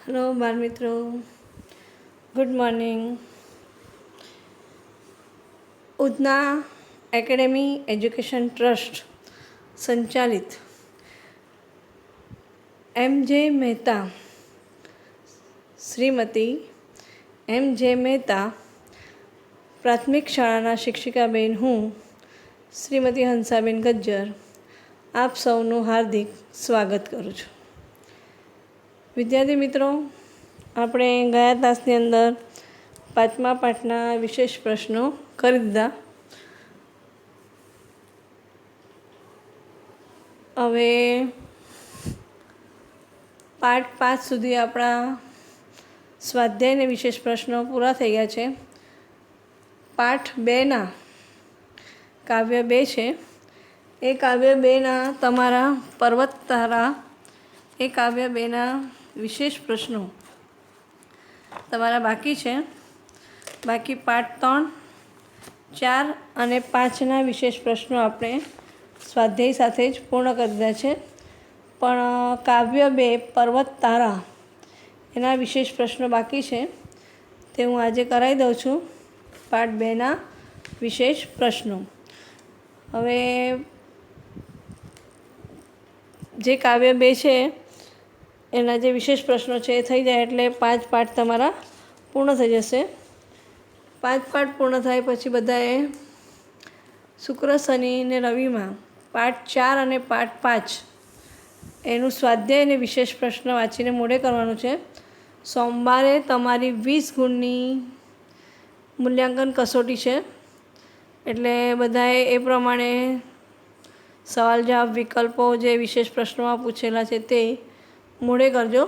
Hello બાળ મિત્રો, good morning. Udhna academy education trust સંચાલિત એમ.જે. મહેતા, શ્રીમતી એમ.જે. મહેતા પ્રાથમિક શાળાના શિક્ષિકાબેન હું શ્રીમતી હંસાબેન ગજ્જર આપ સૌનું હાર્દિક સ્વાગત કરું છું. વિદ્યાર્થી મિત્રો, આપણે ગયા તાસની અંદર પાંચમા પાઠના વિશેષ પ્રશ્નો કરી દીધા. હવે પાઠ 5 સુધી આપણા સ્વાધ્યાયને વિશેષ પ્રશ્નો પૂરા થઈ ગયા છે. પાઠ 2ના કાવ્ય 2 છે. એ કાવ્ય 2ના તમારા પર્વત તારા એ કાવ્ય 2ના વિશેષ પ્રશ્નો તમારા બાકી છે. બાકી પાઠ 3, 4 અને 5ના વિશેષ પ્રશ્નો આપણે સ્વાધ્યાય સાથે જ પૂર્ણ કરી દીધા છે. પણ કાવ્ય 2 પર્વત તારા એના વિશેષ પ્રશ્નો બાકી છે, તે હું આજે કરાવી દઉં છું. પાઠ 2ના વિશેષ પ્રશ્નો. હવે જે કાવ્ય 2 છે એના જે વિશેષ પ્રશ્નો છે એ થઈ જાય એટલે 5 પાઠ તમારા પૂર્ણ થઈ જશે. 5 પાઠ પૂર્ણ થાય પછી બધાએ શુક્ર, શનિ અને રવિમાં પાઠ 4 અને પાઠ 5 એનું સ્વાધ્યાય અને વિશેષ પ્રશ્ન વાંચીને મોઢે કરવાનું છે. સોમવારે તમારી 20 ગુણની મૂલ્યાંકન કસોટી છે, એટલે બધાએ એ પ્રમાણે સવાલ જવાબ વિકલ્પો જે વિશેષ પ્રશ્નોમાં પૂછેલા છે તે મોઢે કરજો.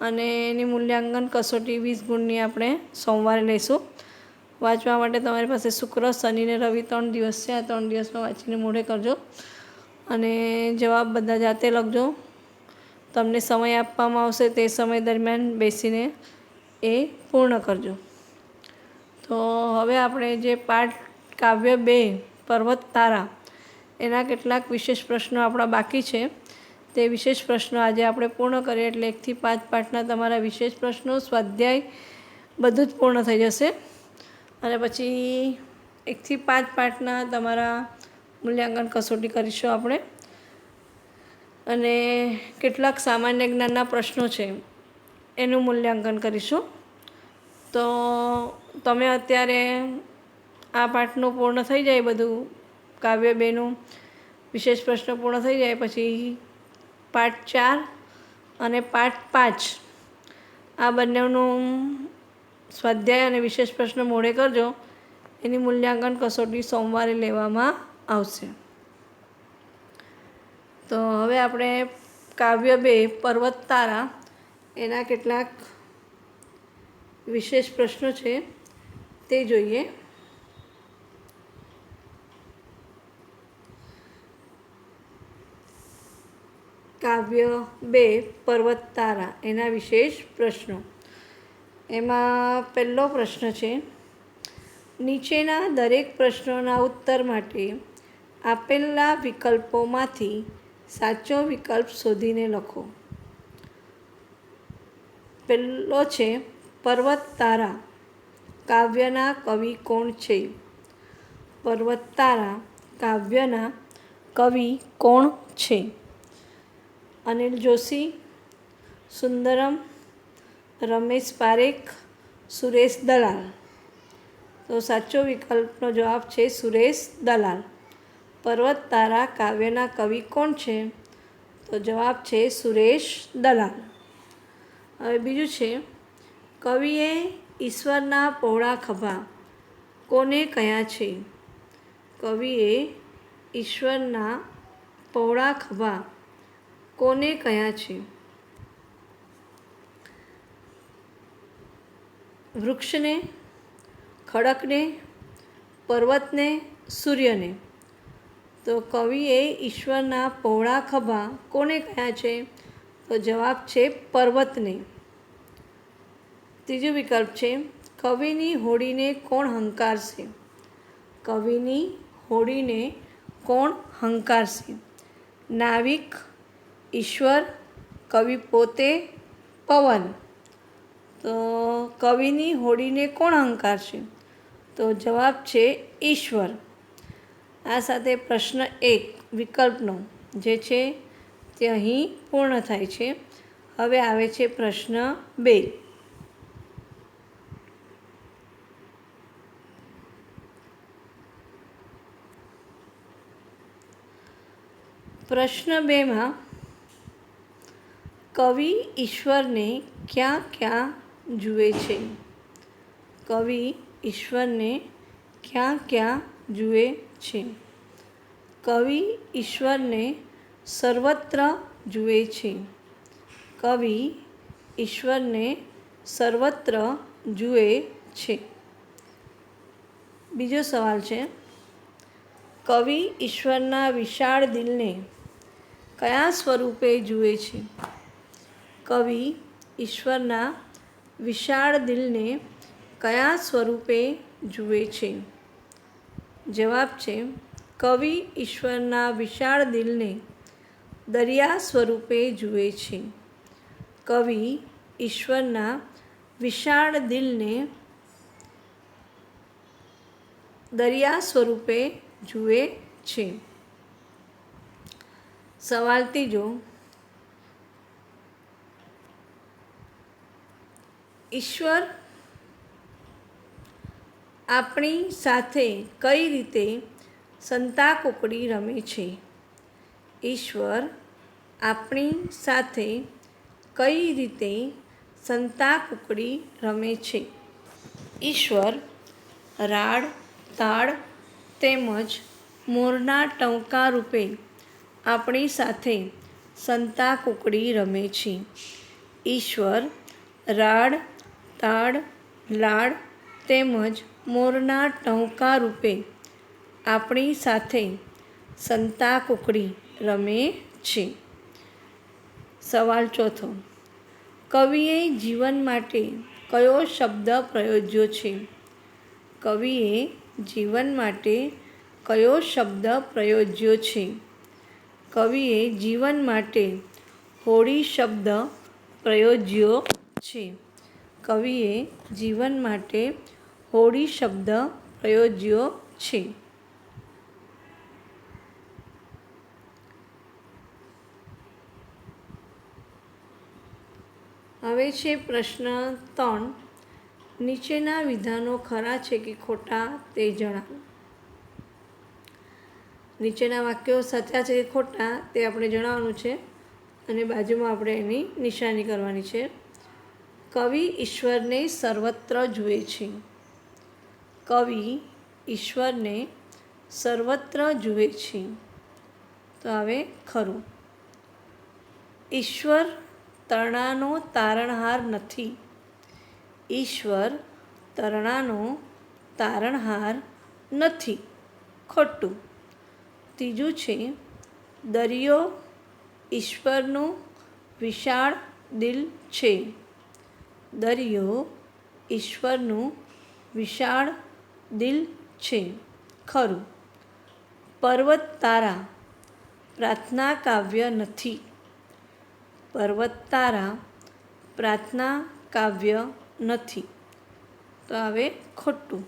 અને એની મૂલ્યાંકન કસોટી 20 ગુણની આપણે સોમવારે લઈશું. વાંચવા માટે તમારી પાસે શુક્ર, શનિ અને રવિ 3 દિવસ છે. આ 3 દિવસમાં વાંચીને મોઢે કરજો અને જવાબ બધા જાતે લખજો. તમને સમય આપવામાં આવશે, તે સમય દરમિયાન બેસીને એ પૂર્ણ કરજો. તો હવે આપણે જે પાઠ કાવ્ય 2 પર્વત તારા એના કેટલાક વિશેષ પ્રશ્નો આપણા બાકી છે, તે વિશેષ પ્રશ્નો આજે આપણે પૂર્ણ કરીએ એટલે 1 થી 5 પાઠના તમારા વિશેષ પ્રશ્નો, સ્વાધ્યાય બધું જ પૂર્ણ થઈ જશે. અને પછી 1 થી 5 પાઠના તમારા મૂલ્યાંકન કસોટી કરીશું આપણે. અને કેટલાક સામાન્ય જ્ઞાનના પ્રશ્નો છે એનું મૂલ્યાંકન કરીશું. તો તમે અત્યારે આ પાઠનું પૂર્ણ થઈ જાય, બધું કાવ્ય 2નું વિશેષ પ્રશ્ન પૂર્ણ થઈ જાય પછી પાઠ 4 અને પાઠ 5 આ બંનેનું સ્વાધ્યાય અને વિશેષ પ્રશ્ન મોઢે કરજો. એની મૂલ્યાંકન કસોટી સોમવારે લેવામાં આવશે. તો હવે આપણે કાવ્ય 2 પર્વત તારા એના કેટલાક વિશેષ પ્રશ્નો છે તે જોઈએ. કાવ્ય 2 પર્વત તારા એના વિશેષ પ્રશ્નો. એમાં પહેલો પ્રશ્ન છે, નીચેના દરેક પ્રશ્નોના ઉત્તર માટે આપેલા વિકલ્પોમાંથી સાચો વિકલ્પ શોધીને લખો. પહેલો છે, પર્વત તારા કાવ્યના કવિ કોણ છે? પર્વત તારા કાવ્યના કવિ કોણ છે? અનિલ જોશી, સુંદરમ, રમેશ પારેખ, સુરેશ દલાલ. તો સાચો વિકલ્પનો જવાબ છે સુરેશ દલાલ. પર્વત તારા કાવ્યના કવિ કોણ છે? તો જવાબ છે સુરેશ દલાલ. હવે બીજું છે, કવિએ ઈશ્વરના પહોળા ખભા કોને કહ્યા છે? કવિએ ઈશ્વરના પહોળા ખભા કોને કહ્યા છે? વૃક્ષને, ખડકને, પર્વતને, સૂર્યને. તો કવિએ ઈશ્વરના પહોળા ખભા કોને કહ્યા છે? તો જવાબ છે પર્વતને. ત્રીજો વિકલ્પ છે, કવિની હોડીને કોણ હંકારશે? કવિની હોડીને કોણ હંકારશે? નાવિક, ઈશ્વર, કવિ પોતે પવન. તો કવિની હોડીને કોણ હંકારશે? તો જવાબ છે ઈશ્વર. આ સાથે પ્રશ્ન 1 વિકલ્પનો જે છે તે અહીં પૂર્ણ થાય છે. હવે આવે છે પ્રશ્ન 2. પ્રશ્ન 2માં કવિ ઈશ્વરને ક્યાં ક્યાં જુએ છે? કવિ ઈશ્વરને ક્યાં ક્યાં જુએ છે? કવિ ઈશ્વરને સર્વત્ર જુએ છે. કવિ ઈશ્વરને સર્વત્ર જુએ છે. બીજો સવાલ છે, કવિ ઈશ્વરના વિશાળ દિલને કયા સ્વરૂપે જુએ છે? કવિ ઈશ્વરના વિશાળ દિલને કયા સ્વરૂપે જુએ છે? જવાબ છે કવિ ઈશ્વરના વિશાળ દિલને દરિયા સ્વરૂપે જુએ છે. કવિ ઈશ્વરના વિશાળ દિલને દરિયા સ્વરૂપે જુએ છે. સવાલ 3, ઈશ્વર આપણી સાથે કઈ રીતે સંતાકૂકડી રમે છે? ઈશ્વર આપણી સાથે કઈ રીતે સંતાકૂકડી રમે છે? ઈશ્વર રાડ, તાડ તેમજ મોરના ટંકા રૂપે આપણી સાથે સંતાકૂકડી રમે છે. ઈશ્વર રાડ, તાડ, લાડ તેમજ મોરના ટંકા રૂપે આપણી સાથે સંતાકૂકડી રમે છે. સવાલ 4, કવિએ જીવન માટે કયો શબ્દ પ્રયોજ્યો છે? કવિએ જીવન માટે કયો શબ્દ પ્રયોજ્યો છે? કવિએ જીવન માટે હોડી શબ્દ પ્રયોજ્યો છે. કવિએ જીવન માટે હોડી શબ્દ પ્રયોજ્યો છે. હવે છે પ્રશ્ન 3, નીચેના વિધાનો ખરા છે કે ખોટા તે જણાવો. નીચેના વાક્યો સાચા છે કે ખોટા તે આપણે જણાવવાનું છે અને બાજુમાં આપણે એની નિશાની કરવાની છે. કવિ ઈશ્વરને સર્વત્ર જુએ છે. કવિ ઈશ્વરને સર્વત્ર જુએ છે. તો હવે ખરું. ઈશ્વર તરણાનો તારણહાર નથી. ઈશ્વર તરણાનો તારણહાર નથી. ખોટું. ત્રીજું છે, દરિયો ઈશ્વરનું વિશાળ દિલ છે. દરિયો ઈશ્વરનું વિશાળ દિલ છે. ખરું. પર્વત તારા પ્રાર્થના કાવ્ય નથી. પર્વત તારા પ્રાર્થના કાવ્ય નથી. તો હવે ખોટું.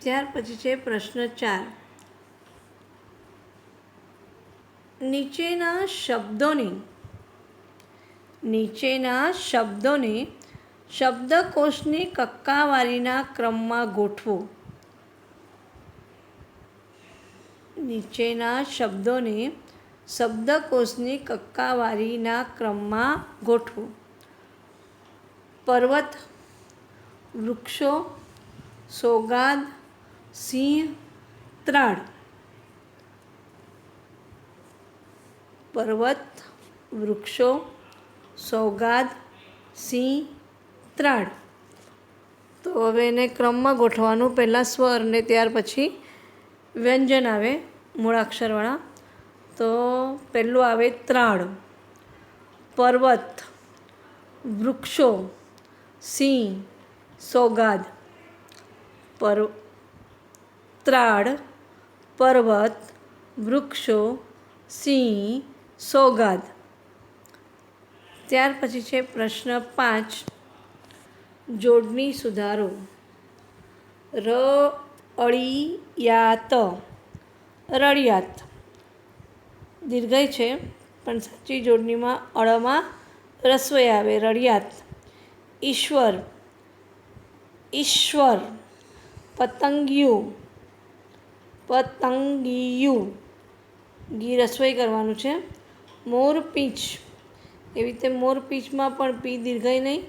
ત્યાર પછી છે પ્રશ્ન 4, નીચેના શબ્દોને શબ્દકોશની કક્કાવારીના ક્રમમાં ગોઠવો. નીચેના શબ્દોને શબ્દકોશની કક્કાવારીના ક્રમમાં ગોઠવો. પર્વત, વૃક્ષો, સોગાદ, સિંહ, ત્રાડ. પર્વત, વૃક્ષો, સોગાદ, સિંહ, ત્રાડ. તો હવે એને ક્રમમાં ગોઠવવાનું. પહેલાં સ્વર ને ત્યાર પછી વ્યંજન આવે મૂળાક્ષરવાળા. તો પહેલું આવે ત્રાડ, પર્વત, વૃક્ષો, સિંહ, સોગાદ. ત્રાડ, પર્વત, વૃક્ષો, સિંહ સોગાદ. ત્યાર પછી છે પ્રશ્ન 5, જોડણી સુધારો. રળિયાત, રળિયાત. દીર્ઘય છે પણ સાચી જોડણીમાં અળમાં રસ્વઈ આવે, રળિયાત. ઈશ્વર, ઈશ્વર. પતંગિયું, પતંગિયું. ગી રસોઈ કરવાનું છે. મોરપીંછ, એવી રીતે મોરપીંછમાં પણ પી દીર્ઘય નહીં,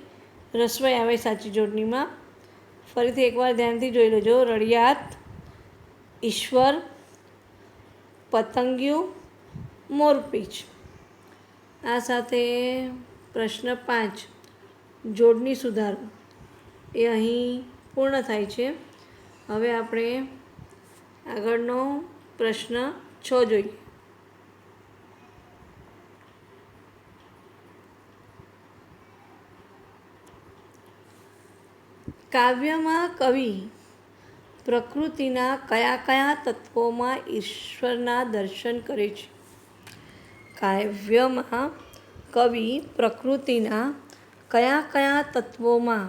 રસોઈ આવે સાચી જોડણીમાં. ફરીથી એકવાર ધ્યાનથી જોઈ લેજો. રળિયાત, ઈશ્વર, પતંગિયું, મોરપીંછ. આ સાથે પ્રશ્ન 5, જોડણી સુધારો, એ અહીં પૂર્ણ થાય છે. હવે આપણે આગળનો પ્રશ્ન 6 જોઈએ. કાવ્યમાં કવિ પ્રકૃતિના કયા કયા તત્વોમાં ઈશ્વરના દર્શન કરે છે? કાવ્યમાં કવિ પ્રકૃતિના કયા કયા તત્વોમાં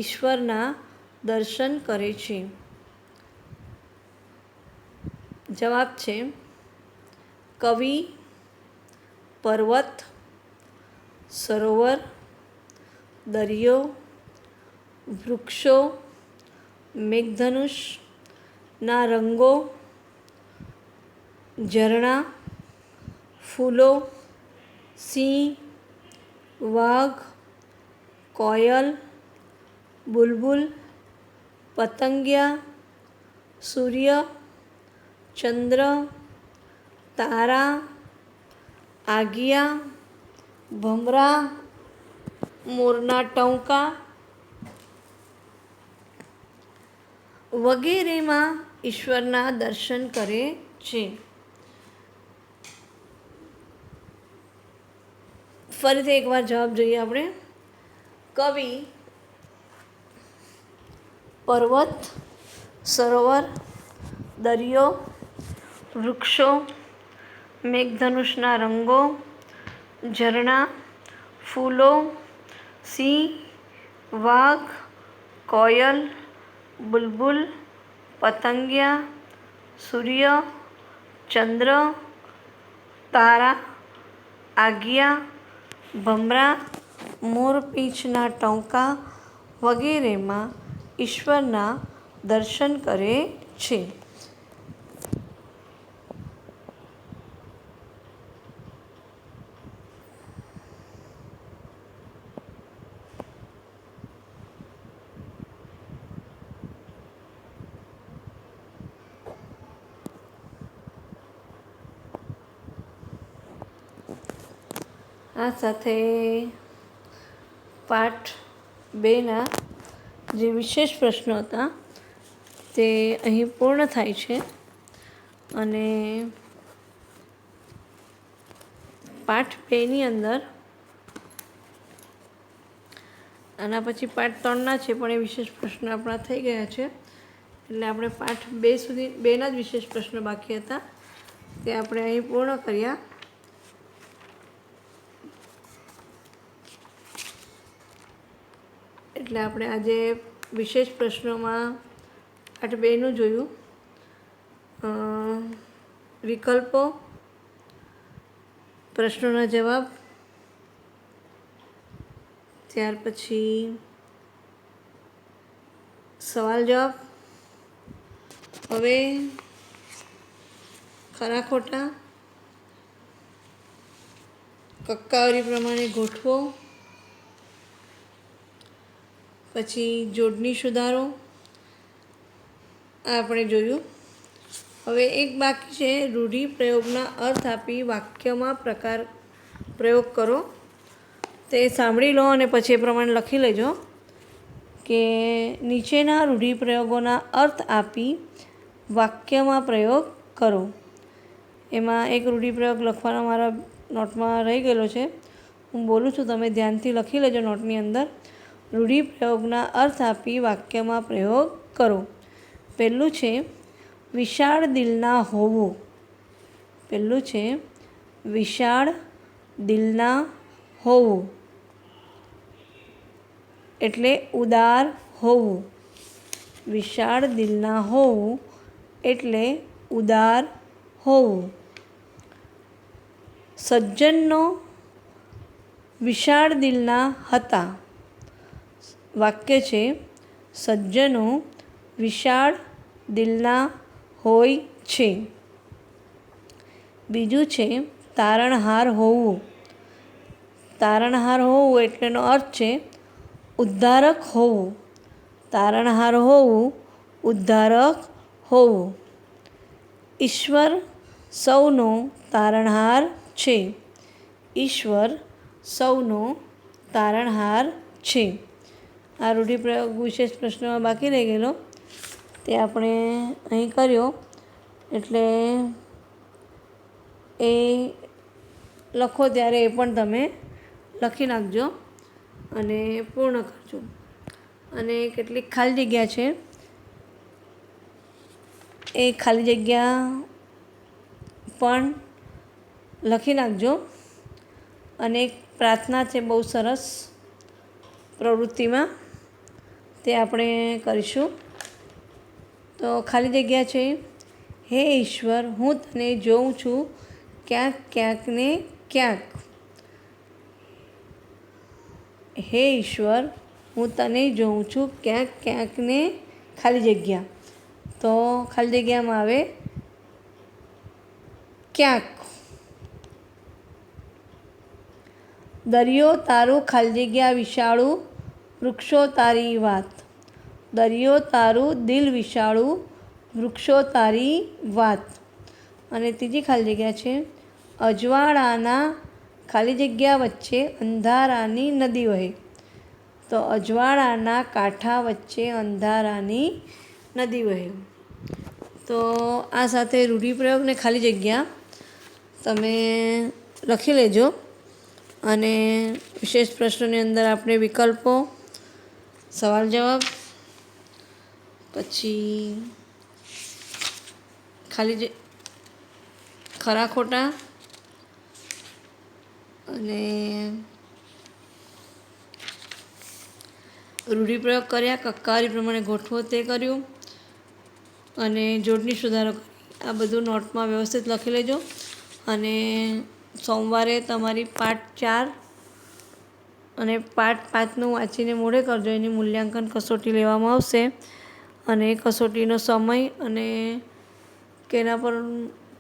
ઈશ્વરના દર્શન કરે છે? જવાબ છે કવિ પર્વત, સરોવર, દરિયો, વૃક્ષો, મેઘધનુષના રંગો, ઝરણા, ફૂલો, સિંહ, વાઘ, કોયલ, બુલબુલ, પતંગિયા, સૂર્ય, ચંદ્ર, તારા, આગિયા, ભમરા, મોરના ટહુકા વગેરેમાં ઈશ્વરના દર્શન કરે છે. ફરીથી એકવાર જવાબ જોઈએ આપણે. કવિ પર્વત, સરોવર, દરિયો, વૃક્ષો, મેઘધનુષના રંગો, ઝરણા, ફૂલો, સિંહ, વાઘ, કોયલ, બુલબુલ, પતંગિયા, સૂર્ય, ચંદ્ર, તારા, આગિયા, ભમરા, મોરપીંછના ટહુકા વગેરેમાં ઈશ્વરના દર્શન કરે છે. આ સાથે પાઠ 2ના જે વિશેષ પ્રશ્નો હતા તે અહીં પૂર્ણ થાય છે. અને પાઠ 2ની અંદર આના પછી પાઠ 3ના છે, પણ એ વિશેષ પ્રશ્નો આપણા થઈ ગયા છે. એટલે આપણે પાઠ 2 સુધી 2ના જ વિશેષ પ્રશ્નો બાકી હતા તે આપણે અહીં પૂર્ણ કર્યા. એટલે આપણે આજે વિશેષ પ્રશ્નોમાં પાઠ 2નું જોયું. વિકલ્પો, પ્રશ્નોના જવાબ, ત્યાર પછી સવાલ જવાબ. હવે ખરા ખોટા, કક્કાવરી પ્રમાણે ગોઠવો, પછી જોડણી સુધારો, આ આપણે જોયું. હવે એક બાકી છે, રૂઢિપ્રયોગના અર્થ આપી વાક્યમાં પ્રયોગ કરો. તે સાંભળી લો અને પછી એ પ્રમાણે લખી લેજો કે નીચેના રૂઢિપ્રયોગોના અર્થ આપી વાક્યમાં પ્રયોગ કરો. એમાં એક રૂઢિપ્રયોગ લખવાનો મારા નોટમાં રહી ગયેલો છે, હું બોલું છું, તમે ધ્યાનથી લખી લેજો નોટની અંદર. રૂઢિપ્રયોગના અર્થ આપી વાક્યમાં પ્રયોગ કરો. પહેલું છે વિશાળ દિલના હોવું. પહેલું છે વિશાળ દિલના હોવું એટલે ઉદાર હોવું. વિશાળ દિલના હોવું એટલે ઉદાર હોવું. સજ્જનનો વિશાળ દિલના હતા. વાક્ય છે સજ્જનો વિશાળ દિલના હોય છે. બીજું છે તારણહાર હોવું. તારણહાર હોવું એટલેનો અર્થ છે ઉદ્ધારક હોવું. તારણહાર હોવું ઉદ્ધારક હોવું. ઈશ્વર સૌનો તારણહાર છે. ઈશ્વર સૌનો તારણહાર છે. આ રૂઢિપ્રયોગ વિશેષ પ્રશ્નમાં બાકી રહી ગયેલો તે આપણે અહીં કર્યો, એટલે એ લખો ત્યારે એ પણ તમે લખી નાખજો અને પૂર્ણ કરજો. અને કેટલીક ખાલી જગ્યા છે એ ખાલી જગ્યા પણ લખી નાખજો. અને એક પ્રાર્થના છે બહુ સરસ પ્રવૃત્તિમાં, તે આપણે કરીશું. તો ખાલી જગ્યા છે હે ઈશ્વર, હું તને જોઉં છું ક્યાંક ક્યાંક ને ક્યાંક. હે ઈશ્વર, હું તને જોઉં છું ક્યાંક ક્યાંક ને ખાલી જગ્યા. તો ખાલી જગ્યામાં આવે ક્યાંક. દરિયો તારું ખાલી જગ્યા વિશાળું, વૃક્ષો તારી વાત. દરિયો તારું દિલ વિશાળું, વૃક્ષો તારી વાત. અને ત્રીજી ખાલી જગ્યા છે અજવાળાના ખાલી જગ્યા વચ્ચે અંધારાની નદી વહે. તો અજવાળાના કાંઠા વચ્ચે અંધારાની નદી વહે. તો આ સાથે રૂઢિપ્રયોગને ખાલી જગ્યા તમે લખી લેજો. અને વિશેષ પ્રશ્નોની અંદર આપણે વિકલ્પો, સવાલ જવાબ, પછી ખાલી ખરા ખોટા અને રૂઢિપ્રયોગ કર્યા, કક્કારી પ્રમાણે ગોઠવો તે કર્યું, અને જોડણી સુધારો કરી. આ બધું નોટમાં વ્યવસ્થિત લખી લેજો. અને સોમવારે તમારી પાઠ 4 અને પાઠ 5નું વાંચીને મોઢે કરજો. એની મૂલ્યાંકન કસોટી લેવામાં આવશે. અને કસોટીનો સમય અને કેના પર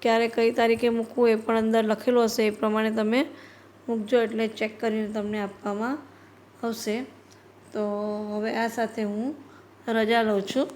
ક્યારે કઈ તારીખે મૂકવું એ પણ અંદર લખેલું હશે. એ પ્રમાણે તમે મૂકજો, એટલે ચેક કરીને તમને આપવામાં આવશે. તો હવે આ સાથે હું રજા લઉં છું.